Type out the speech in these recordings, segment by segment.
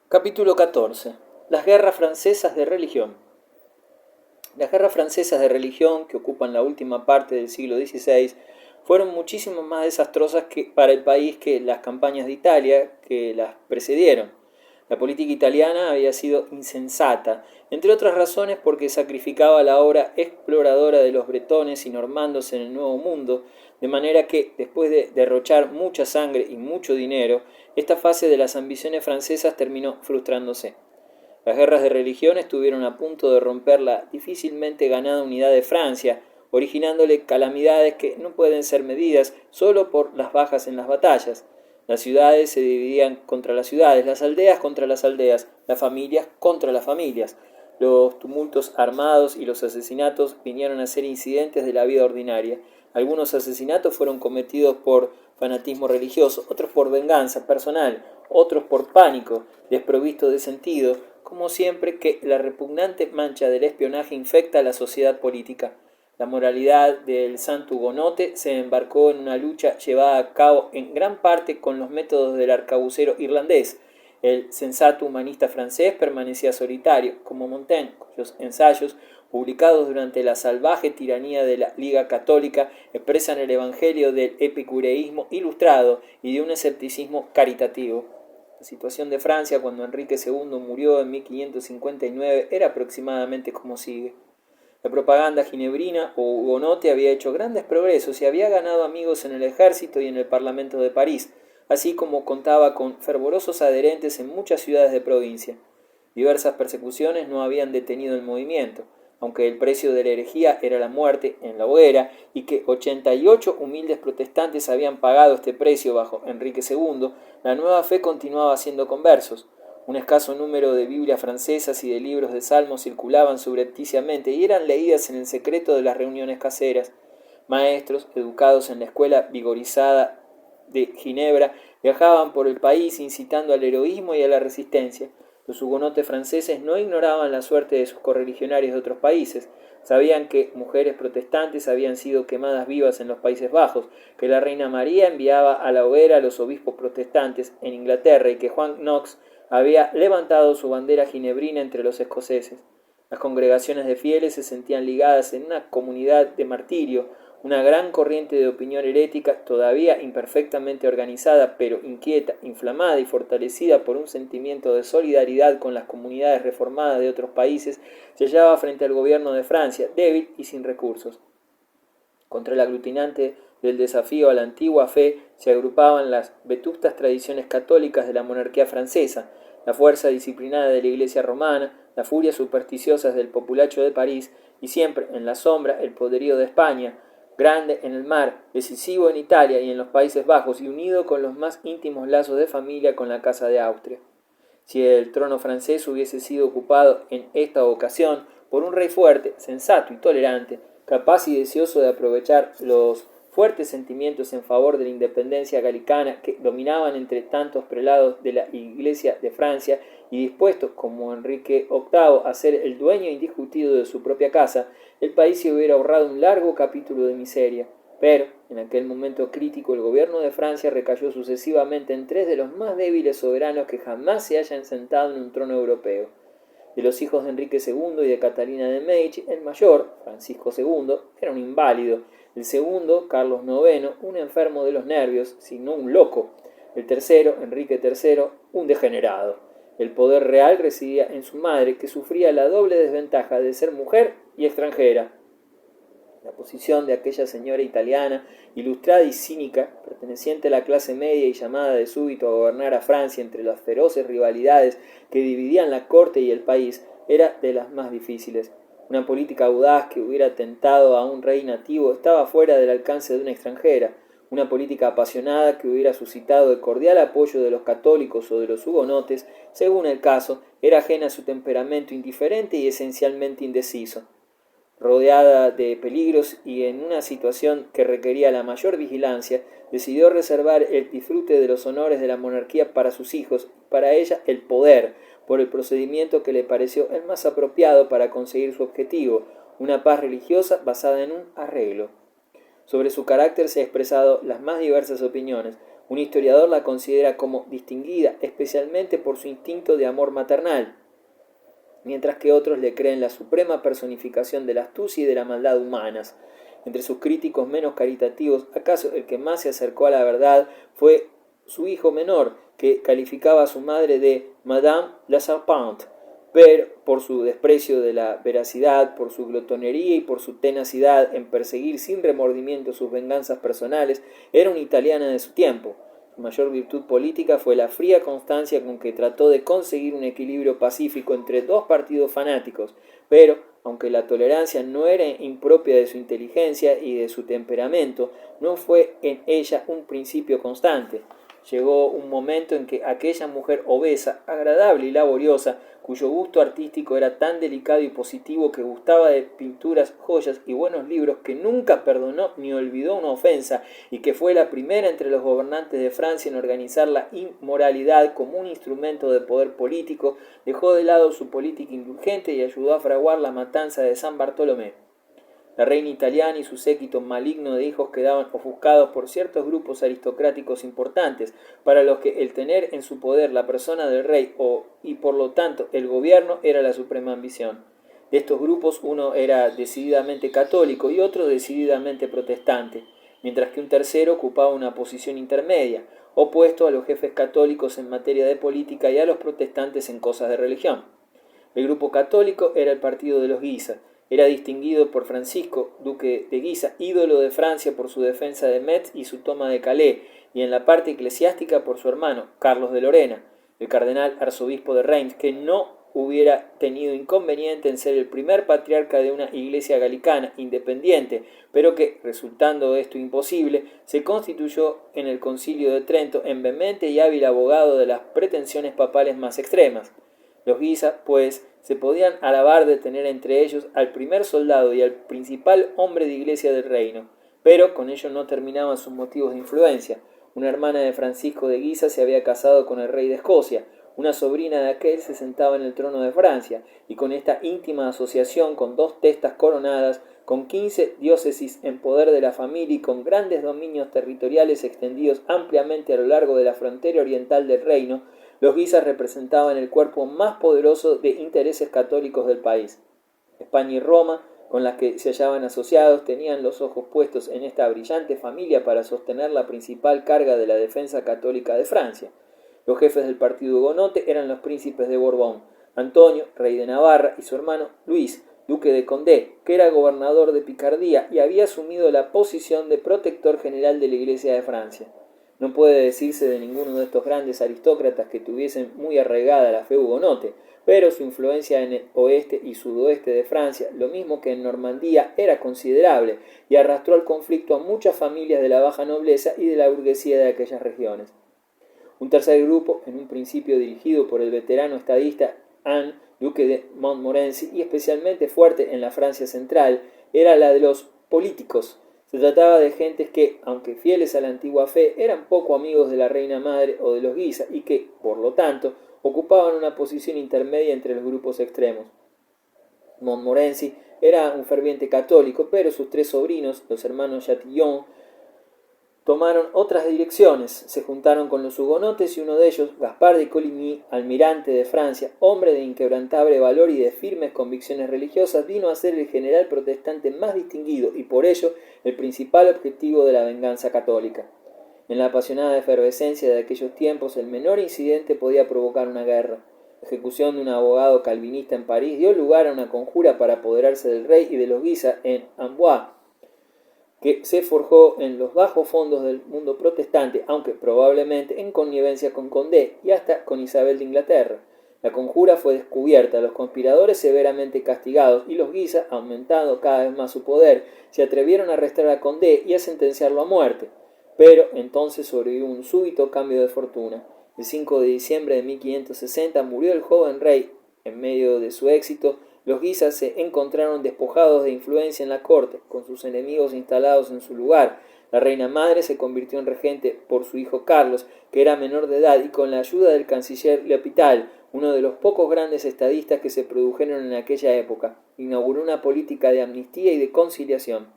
Capítulo 14. Las guerras francesas de religión. Las guerras francesas de religión, que ocupan la última parte del siglo XVI, fueron muchísimo más desastrosas para el país que las campañas de Italia que las precedieron. La política italiana había sido insensata, entre otras razones porque sacrificaba la obra exploradora de los bretones y normandos en el Nuevo Mundo, de manera que, después de derrochar mucha sangre y mucho dinero, esta fase de las ambiciones francesas terminó frustrándose. Las guerras de religión estuvieron a punto de romper la difícilmente ganada unidad de Francia, originándole calamidades que no pueden ser medidas solo por las bajas en las batallas. Las ciudades se dividían contra las ciudades, las aldeas contra las aldeas, las familias contra las familias. Los tumultos armados y los asesinatos vinieron a ser incidentes de la vida ordinaria. Algunos asesinatos fueron cometidos por fanatismo religioso, otros por venganza personal, otros por pánico, desprovisto de sentido, como siempre que la repugnante mancha del espionaje infecta a la sociedad política. La moralidad del santo hugonote se embarcó en una lucha llevada a cabo en gran parte con los métodos del arcabucero irlandés. El sensato humanista francés permanecía solitario, como Montaigne, cuyos ensayos, publicados durante la salvaje tiranía de la Liga Católica, expresan el evangelio del epicureísmo ilustrado y de un escepticismo caritativo. La situación de Francia cuando Enrique II murió en 1559 era aproximadamente como sigue. La propaganda ginebrina o hugonote había hecho grandes progresos y había ganado amigos en el ejército y en el Parlamento de París, así como contaba con fervorosos adherentes en muchas ciudades de provincia. Diversas persecuciones no habían detenido el movimiento, aunque el precio de la herejía era la muerte en la hoguera y que 88 humildes protestantes habían pagado este precio bajo Enrique II, la nueva fe continuaba haciendo conversos. Un escaso número de Biblias francesas y de libros de salmos circulaban subrepticiamente y eran leídas en el secreto de las reuniones caseras. Maestros, educados en la escuela vigorizada de Ginebra, viajaban por el país incitando al heroísmo y a la resistencia. Los hugonotes franceses no ignoraban la suerte de sus correligionarios de otros países. Sabían que mujeres protestantes habían sido quemadas vivas en los Países Bajos, que la reina María enviaba a la hoguera a los obispos protestantes en Inglaterra y que Juan Knox había levantado su bandera ginebrina entre los escoceses. Las congregaciones de fieles se sentían ligadas en una comunidad de martirio, una gran corriente de opinión herética, todavía imperfectamente organizada, pero inquieta, inflamada y fortalecida por un sentimiento de solidaridad con las comunidades reformadas de otros países, se hallaba frente al gobierno de Francia, débil y sin recursos. Contra el aglutinante del desafío a la antigua fe se agrupaban las vetustas tradiciones católicas de la monarquía francesa, la fuerza disciplinada de la Iglesia romana, las furias supersticiosas del populacho de París y siempre en la sombra el poderío de España, grande en el mar, decisivo en Italia y en los Países Bajos y unido con los más íntimos lazos de familia con la Casa de Austria. Si el trono francés hubiese sido ocupado en esta ocasión por un rey fuerte, sensato y tolerante, capaz y deseoso de aprovechar los fuertes sentimientos en favor de la independencia galicana que dominaban entre tantos prelados de la Iglesia de Francia y dispuestos, como Enrique VIII, a ser el dueño indiscutido de su propia casa, el país se hubiera ahorrado un largo capítulo de miseria. Pero, en aquel momento crítico, el gobierno de Francia recayó sucesivamente en tres de los más débiles soberanos que jamás se hayan sentado en un trono europeo. De los hijos de Enrique II y de Catalina de Medici, el mayor, Francisco II, era un inválido. El segundo, Carlos IX, un enfermo de los nervios, si no un loco. El tercero, Enrique III, un degenerado. El poder real residía en su madre, que sufría la doble desventaja de ser mujer y extranjera. La posición de aquella señora italiana, ilustrada y cínica, perteneciente a la clase media y llamada de súbito a gobernar a Francia entre las feroces rivalidades que dividían la corte y el país, era de las más difíciles. Una política audaz que hubiera tentado a un rey nativo estaba fuera del alcance de una extranjera. Una política apasionada que hubiera suscitado el cordial apoyo de los católicos o de los hugonotes, según el caso, era ajena a su temperamento indiferente y esencialmente indeciso. Rodeada de peligros y en una situación que requería la mayor vigilancia, decidió reservar el disfrute de los honores de la monarquía para sus hijos y para ella el poder, por el procedimiento que le pareció el más apropiado para conseguir su objetivo, una paz religiosa basada en un arreglo. Sobre su carácter se han expresado las más diversas opiniones. Un historiador la considera como distinguida especialmente por su instinto de amor maternal, mientras que otros le creen la suprema personificación de la astucia y de la maldad humanas. Entre sus críticos menos caritativos, acaso el que más se acercó a la verdad fue su hijo menor, que calificaba a su madre de Madame la Serpente, pero por su desprecio de la veracidad, por su glotonería y por su tenacidad en perseguir sin remordimiento sus venganzas personales, era una italiana de su tiempo. Su mayor virtud política fue la fría constancia con que trató de conseguir un equilibrio pacífico entre dos partidos fanáticos, pero, aunque la tolerancia no era impropia de su inteligencia y de su temperamento, no fue en ella un principio constante. Llegó un momento en que aquella mujer obesa, agradable y laboriosa, cuyo gusto artístico era tan delicado y positivo, que gustaba de pinturas, joyas y buenos libros, que nunca perdonó ni olvidó una ofensa, y que fue la primera entre los gobernantes de Francia en organizar la inmoralidad como un instrumento de poder político, dejó de lado su política indulgente y ayudó a fraguar la matanza de San Bartolomé. La reina italiana y su séquito maligno de hijos quedaban ofuscados por ciertos grupos aristocráticos importantes, para los que el tener en su poder la persona del rey y por lo tanto el gobierno era la suprema ambición. De estos grupos uno era decididamente católico y otro decididamente protestante, mientras que un tercero ocupaba una posición intermedia, opuesto a los jefes católicos en materia de política y a los protestantes en cosas de religión. El grupo católico era el partido de los Guisa. Era distinguido por Francisco, duque de Guisa, ídolo de Francia por su defensa de Metz y su toma de Calais, y en la parte eclesiástica por su hermano, Carlos de Lorena, el cardenal arzobispo de Reims, que no hubiera tenido inconveniente en ser el primer patriarca de una iglesia galicana independiente, pero que, resultando esto imposible, se constituyó en el Concilio de Trento en vehemente y hábil abogado de las pretensiones papales más extremas. Los Guisa, pues, se podían alabar de tener entre ellos al primer soldado y al principal hombre de iglesia del reino, pero con ello no terminaban sus motivos de influencia. Una hermana de Francisco de Guisa se había casado con el rey de Escocia, una sobrina de aquel se sentaba en el trono de Francia, y con esta íntima asociación, con 2 testas coronadas, con 15 diócesis en poder de la familia y con grandes dominios territoriales extendidos ampliamente a lo largo de la frontera oriental del reino, los Guisas representaban el cuerpo más poderoso de intereses católicos del país. España y Roma, con las que se hallaban asociados, tenían los ojos puestos en esta brillante familia para sostener la principal carga de la defensa católica de Francia. Los jefes del partido hugonote eran los príncipes de Borbón, Antonio, rey de Navarra, y su hermano Luis, duque de Condé, que era gobernador de Picardía y había asumido la posición de protector general de la Iglesia de Francia. No puede decirse de ninguno de estos grandes aristócratas que tuviesen muy arraigada la fe hugonote, pero su influencia en el oeste y sudoeste de Francia, lo mismo que en Normandía, era considerable y arrastró al conflicto a muchas familias de la baja nobleza y de la burguesía de aquellas regiones. Un tercer grupo, en un principio dirigido por el veterano estadista Anne, duque de Montmorency, y especialmente fuerte en la Francia central, era la de los políticos. Se trataba de gentes que, aunque fieles a la antigua fe, eran poco amigos de la reina madre o de los Guisa y que, por lo tanto, ocupaban una posición intermedia entre los grupos extremos. Montmorency era un ferviente católico, pero sus 3 sobrinos, los hermanos Chatillon, tomaron otras direcciones, se juntaron con los hugonotes y uno de ellos, Gaspar de Coligny, almirante de Francia, hombre de inquebrantable valor y de firmes convicciones religiosas, vino a ser el general protestante más distinguido y por ello el principal objetivo de la venganza católica. En la apasionada efervescencia de aquellos tiempos, el menor incidente podía provocar una guerra. La ejecución de un abogado calvinista en París dio lugar a una conjura para apoderarse del rey y de los Guisa en Amboise, que se forjó en los bajos fondos del mundo protestante, aunque probablemente en connivencia con Condé y hasta con Isabel de Inglaterra. La conjura fue descubierta, los conspiradores severamente castigados y los Guisa, aumentando cada vez más su poder, se atrevieron a arrestar a Condé y a sentenciarlo a muerte. Pero entonces sobrevivió un súbito cambio de fortuna. El 5 de diciembre de 1560 murió el joven rey. En medio de su éxito, los Guisa se encontraron despojados de influencia en la corte, con sus enemigos instalados en su lugar. La reina madre se convirtió en regente por su hijo Carlos, que era menor de edad, y con la ayuda del canciller L'Hôpital, uno de los pocos grandes estadistas que se produjeron en aquella época, inauguró una política de amnistía y de conciliación.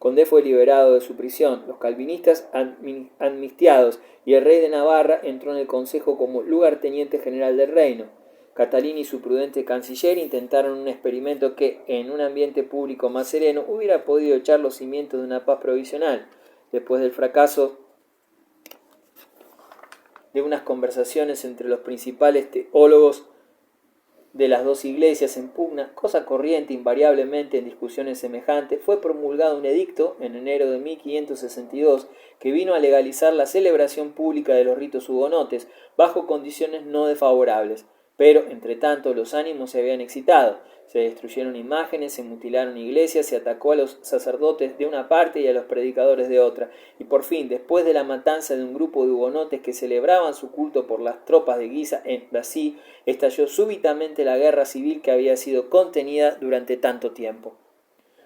Condé fue liberado de su prisión, los calvinistas amnistiados y el rey de Navarra entró en el consejo como lugarteniente general del reino. Catalina y su prudente canciller intentaron un experimento que, en un ambiente público más sereno, hubiera podido echar los cimientos de una paz provisional. Después del fracaso de unas conversaciones entre los principales teólogos de las dos iglesias en pugna, cosa corriente invariablemente en discusiones semejantes, fue promulgado un edicto en enero de 1562 que vino a legalizar la celebración pública de los ritos hugonotes bajo condiciones no desfavorables. Pero, entre tanto, los ánimos se habían excitado, se destruyeron imágenes, se mutilaron iglesias, se atacó a los sacerdotes de una parte y a los predicadores de otra, y por fin, después de la matanza de un grupo de hugonotes que celebraban su culto por las tropas de Guisa en Brasil, estalló súbitamente la guerra civil que había sido contenida durante tanto tiempo.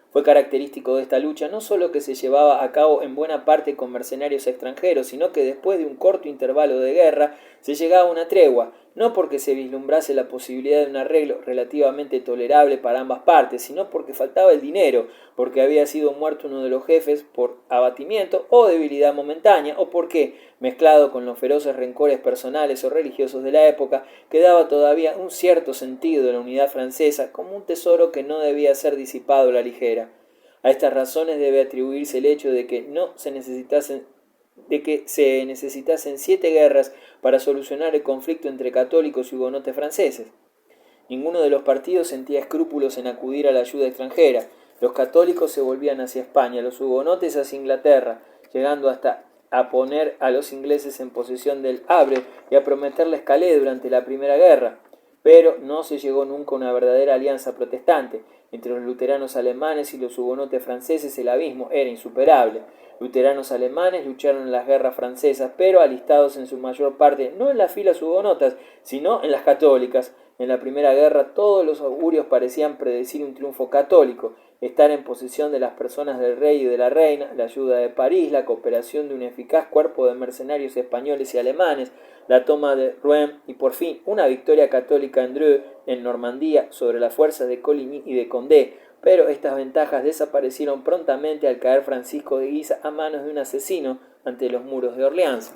Fue característico de esta lucha no solo que se llevaba a cabo en buena parte con mercenarios extranjeros, sino que después de un corto intervalo de guerra se llegaba a una tregua, no porque se vislumbrase la posibilidad de un arreglo relativamente tolerable para ambas partes, sino porque faltaba el dinero, porque había sido muerto uno de los jefes por abatimiento o debilidad momentánea, o porque, mezclado con los feroces rencores personales o religiosos de la época, quedaba todavía un cierto sentido de la unidad francesa como un tesoro que no debía ser disipado a la ligera. A estas razones debe atribuirse el hecho de que se necesitasen 7 guerras para solucionar el conflicto entre católicos y hugonotes franceses. Ninguno de los partidos sentía escrúpulos en acudir a la ayuda extranjera. Los católicos se volvían hacia España, los hugonotes hacia Inglaterra, llegando hasta a poner a los ingleses en posesión del Havre y a prometerles Calais durante la Primera Guerra. Pero no se llegó nunca a una verdadera alianza protestante. Entre los luteranos alemanes y los hugonotes franceses el abismo era insuperable. Luteranos alemanes lucharon en las guerras francesas, pero alistados en su mayor parte no en las filas hugonotas, sino en las católicas. En la Primera Guerra todos los augurios parecían predecir un triunfo católico, estar en posesión de las personas del rey y de la reina, la ayuda de París, la cooperación de un eficaz cuerpo de mercenarios españoles y alemanes, la toma de Rouen y por fin una victoria católica en Dreux, en Normandía, sobre las fuerzas de Coligny y de Condé. Pero estas ventajas desaparecieron prontamente al caer Francisco de Guisa a manos de un asesino ante los muros de Orleans.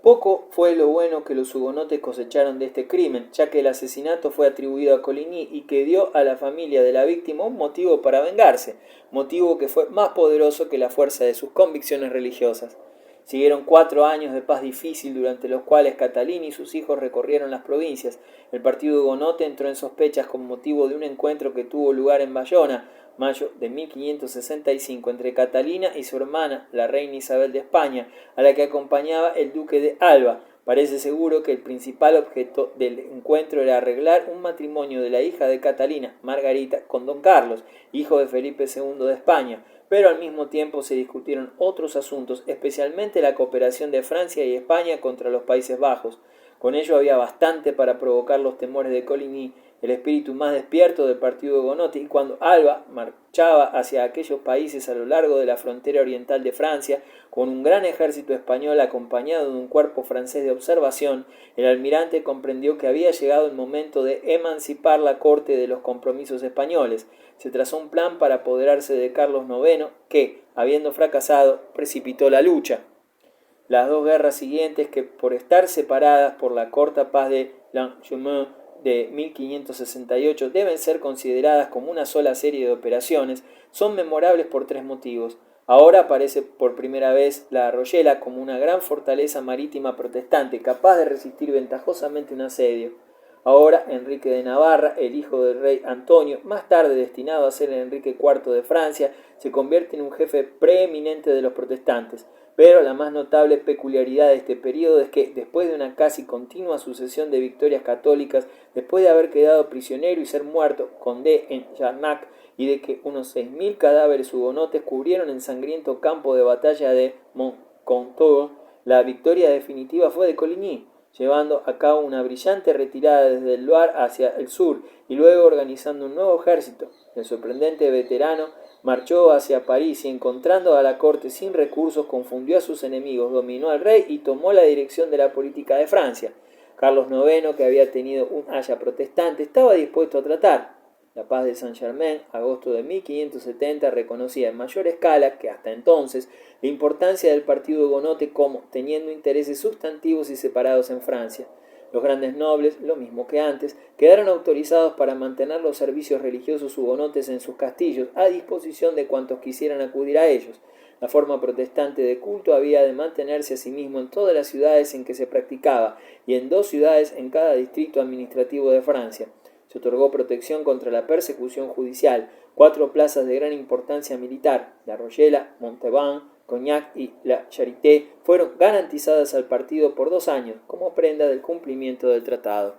Poco fue lo bueno que los hugonotes cosecharon de este crimen, ya que el asesinato fue atribuido a Coligny y que dio a la familia de la víctima un motivo para vengarse, motivo que fue más poderoso que la fuerza de sus convicciones religiosas. Siguieron 4 años de paz difícil durante los cuales Catalina y sus hijos recorrieron las provincias. El partido hugonote entró en sospechas con motivo de un encuentro que tuvo lugar en Bayona, mayo de 1565, entre Catalina y su hermana, la reina Isabel de España, a la que acompañaba el duque de Alba. Parece seguro que el principal objeto del encuentro era arreglar un matrimonio de la hija de Catalina, Margarita, con don Carlos, hijo de Felipe II de España, pero al mismo tiempo se discutieron otros asuntos, especialmente la cooperación de Francia y España contra los Países Bajos. Con ello había bastante para provocar los temores de Coligny, el espíritu más despierto del partido hugonote, y cuando Alba marchaba hacia aquellos países a lo largo de la frontera oriental de Francia, con un gran ejército español acompañado de un cuerpo francés de observación, el almirante comprendió que había llegado el momento de emancipar la corte de los compromisos españoles. Se trazó un plan para apoderarse de Carlos IX, que, habiendo fracasado, precipitó la lucha. Las 2 guerras siguientes, que por estar separadas por la corta paz de Langevin de 1568 deben ser consideradas como una sola serie de operaciones, son memorables por 3 motivos. Ahora aparece por primera vez la Rochela como una gran fortaleza marítima protestante, capaz de resistir ventajosamente un asedio. Ahora Enrique de Navarra, el hijo del rey Antonio, más tarde destinado a ser el Enrique IV de Francia, se convierte en un jefe preeminente de los protestantes. Pero la más notable peculiaridad de este periodo es que, después de una casi continua sucesión de victorias católicas, después de haber quedado prisionero y ser muerto Condé en Jarnac, y de que unos 6.000 cadáveres hugonotes cubrieron el sangriento campo de batalla de Moncontour, la victoria definitiva fue de Coligny, llevando a cabo una brillante retirada desde el Loire hacia el sur y luego organizando un nuevo ejército. El sorprendente veterano marchó hacia París y, encontrando a la corte sin recursos, confundió a sus enemigos, dominó al rey y tomó la dirección de la política de Francia. Carlos IX, que había tenido un aya protestante, estaba dispuesto a tratar. La paz de Saint-Germain, agosto de 1570, reconocía en mayor escala que hasta entonces la importancia del partido hugonote como teniendo intereses sustantivos y separados en Francia. Los grandes nobles, lo mismo que antes, quedaron autorizados para mantener los servicios religiosos hugonotes en sus castillos a disposición de cuantos quisieran acudir a ellos. La forma protestante de culto había de mantenerse a sí mismo en todas las ciudades en que se practicaba y en 2 ciudades en cada distrito administrativo de Francia. Se otorgó protección contra la persecución judicial. 4 plazas de gran importancia militar, La Rochelle, Montauban, Cognac y La Charité, fueron garantizadas al partido por 2 años como prenda del cumplimiento del tratado.